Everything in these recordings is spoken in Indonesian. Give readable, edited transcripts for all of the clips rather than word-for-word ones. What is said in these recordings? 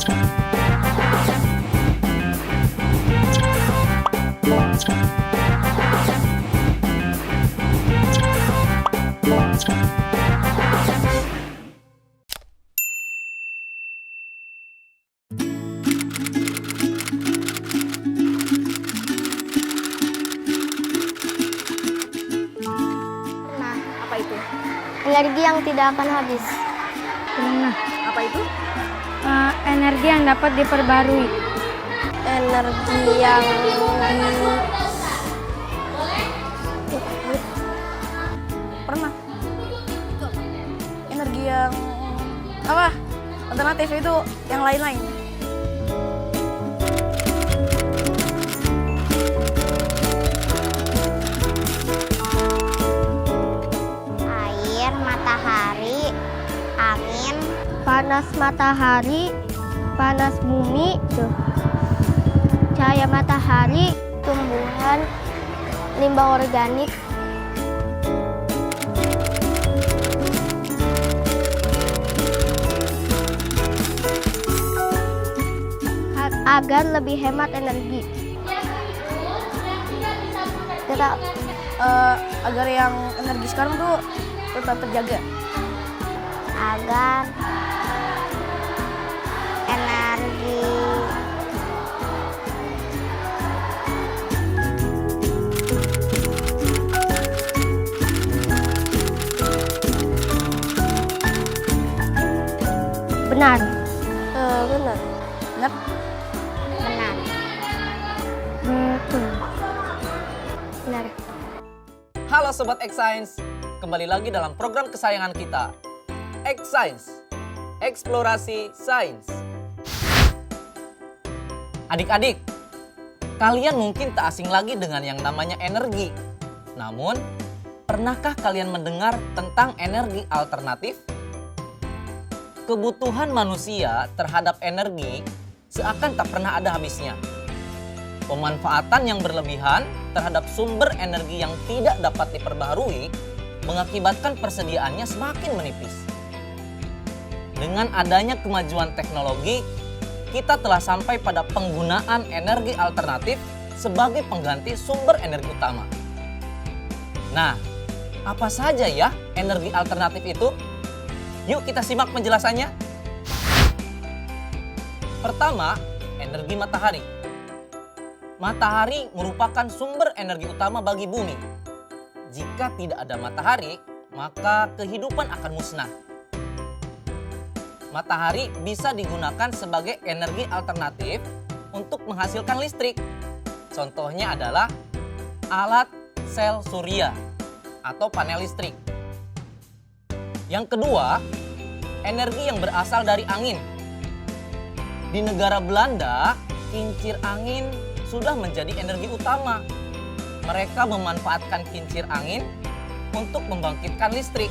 Nah, Apa itu? energi yang tidak akan habis. Pernah. Apa itu? Energi yang dapat diperbarui. Energi yang Pernah. Energi yang apa? Alternatif itu yang lain-lain. air, matahari, angin, panas matahari, panas bumi, cahaya matahari, tumbuhan, limbah organik, agar lebih hemat energi. Kita Agar yang energi sekarang tuh tetap terjaga. agar energi benar. Benar. Benar? Benar. Betul. Benar. Halo Sobat X Science, kembali lagi dalam program kesayangan kita, X Science, Eksplorasi Sains. Adik-adik, kalian mungkin tak asing lagi dengan yang namanya energi. Namun, pernahkah kalian mendengar tentang energi alternatif? Kebutuhan manusia terhadap energi seakan tak pernah ada habisnya. Pemanfaatan yang berlebihan terhadap sumber energi yang tidak dapat diperbaharui mengakibatkan persediaannya semakin menipis. Dengan adanya kemajuan teknologi, kita telah sampai pada penggunaan energi alternatif sebagai pengganti sumber energi utama. Nah, apa saja ya energi alternatif itu? Yuk kita simak penjelasannya. Pertama, energi matahari. Matahari merupakan sumber energi utama bagi bumi. Jika tidak ada matahari, maka kehidupan akan musnah. Matahari bisa digunakan sebagai energi alternatif untuk menghasilkan listrik. Contohnya adalah alat sel surya atau panel listrik. Yang kedua, energi yang berasal dari angin. Di negara Belanda, kincir angin sudah menjadi energi utama. Mereka memanfaatkan kincir angin untuk membangkitkan listrik.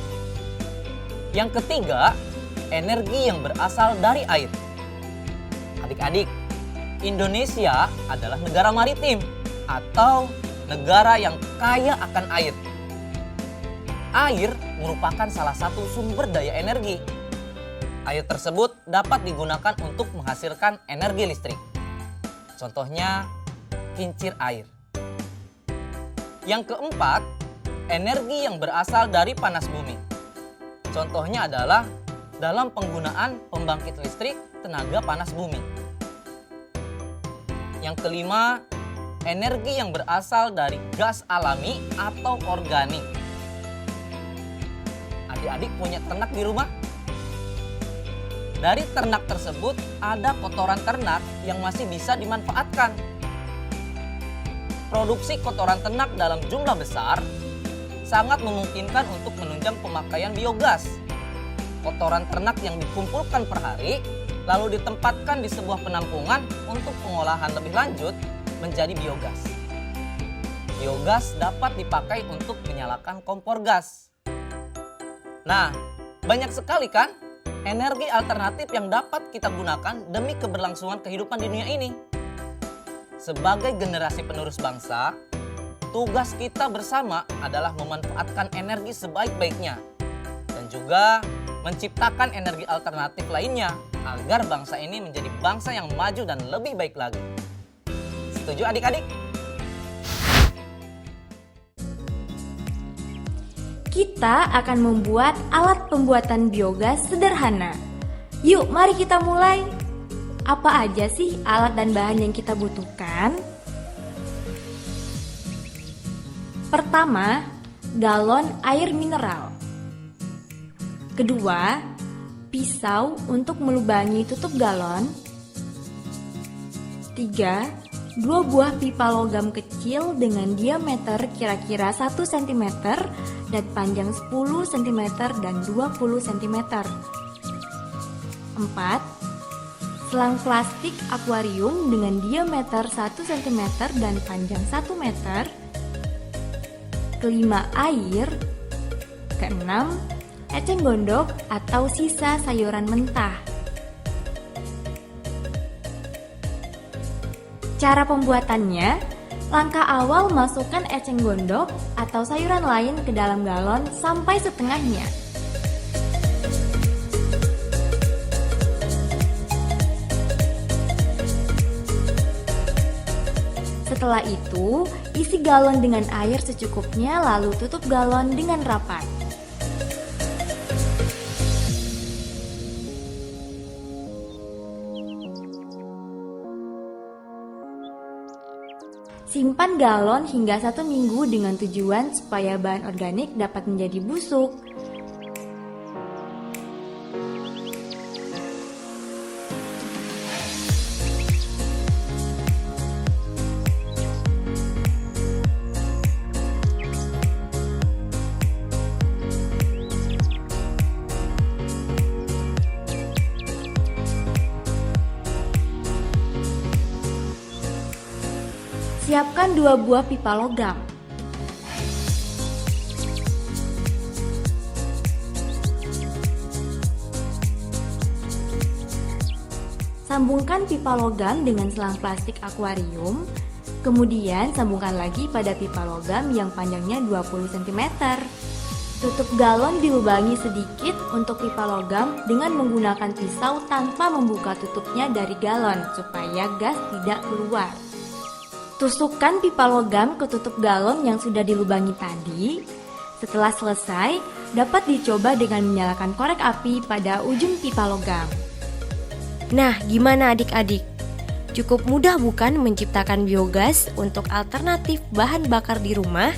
Yang ketiga, energi yang berasal dari air. Adik-adik, Indonesia adalah negara maritim atau negara yang kaya akan air. Air merupakan salah satu sumber daya energi. Air tersebut dapat digunakan untuk menghasilkan energi listrik. Contohnya, kincir air. Yang keempat, energi yang berasal dari panas bumi. Contohnya adalah dalam penggunaan pembangkit listrik tenaga panas bumi. Yang kelima, energi yang berasal dari gas alami atau organik. Adik-adik punya ternak di rumah? Dari ternak tersebut ada kotoran ternak yang masih bisa dimanfaatkan. Produksi kotoran ternak dalam jumlah besar sangat memungkinkan untuk menunjang pemakaian biogas. Kotoran ternak yang dikumpulkan per hari lalu ditempatkan di sebuah penampungan untuk pengolahan lebih lanjut menjadi biogas. Biogas dapat dipakai untuk menyalakan kompor gas. Nah, banyak sekali kan energi alternatif yang dapat kita gunakan demi keberlangsungan kehidupan di dunia ini. Sebagai generasi penerus bangsa, tugas kita bersama adalah memanfaatkan energi sebaik-baiknya dan juga menciptakan energi alternatif lainnya agar bangsa ini menjadi bangsa yang maju dan lebih baik lagi. Setuju adik-adik? Kita akan membuat alat pembuatan biogas sederhana. Yuk, mari kita mulai. Apa aja sih alat dan bahan yang kita butuhkan? Pertama, galon air mineral. Kedua, pisau untuk melubangi tutup galon. Tiga, 2 buah pipa logam kecil dengan diameter kira-kira 1 cm dan panjang 10 cm dan 20 cm. 4. Selang plastik akuarium dengan diameter 1 cm dan panjang 1 meter. Kelima, air. Keenam, eceng gondok atau sisa sayuran mentah. Cara pembuatannya, langkah awal masukkan eceng gondok atau sayuran lain ke dalam galon sampai setengahnya. Setelah itu, isi galon dengan air secukupnya lalu tutup galon dengan rapat. Simpan galon hingga 1 minggu dengan tujuan supaya bahan organik dapat menjadi busuk. Siapkan 2 buah pipa logam. Sambungkan pipa logam dengan selang plastik akuarium. Kemudian sambungkan lagi pada pipa logam yang panjangnya 20 cm. Tutup galon dilubangi sedikit untuk pipa logam dengan menggunakan pisau tanpa membuka tutupnya dari galon supaya gas tidak keluar. Tusukkan pipa logam ke tutup galon yang sudah dilubangi tadi. Setelah selesai, dapat dicoba dengan menyalakan korek api pada ujung pipa logam. Nah, gimana adik-adik? Cukup mudah bukan menciptakan biogas untuk alternatif bahan bakar di rumah?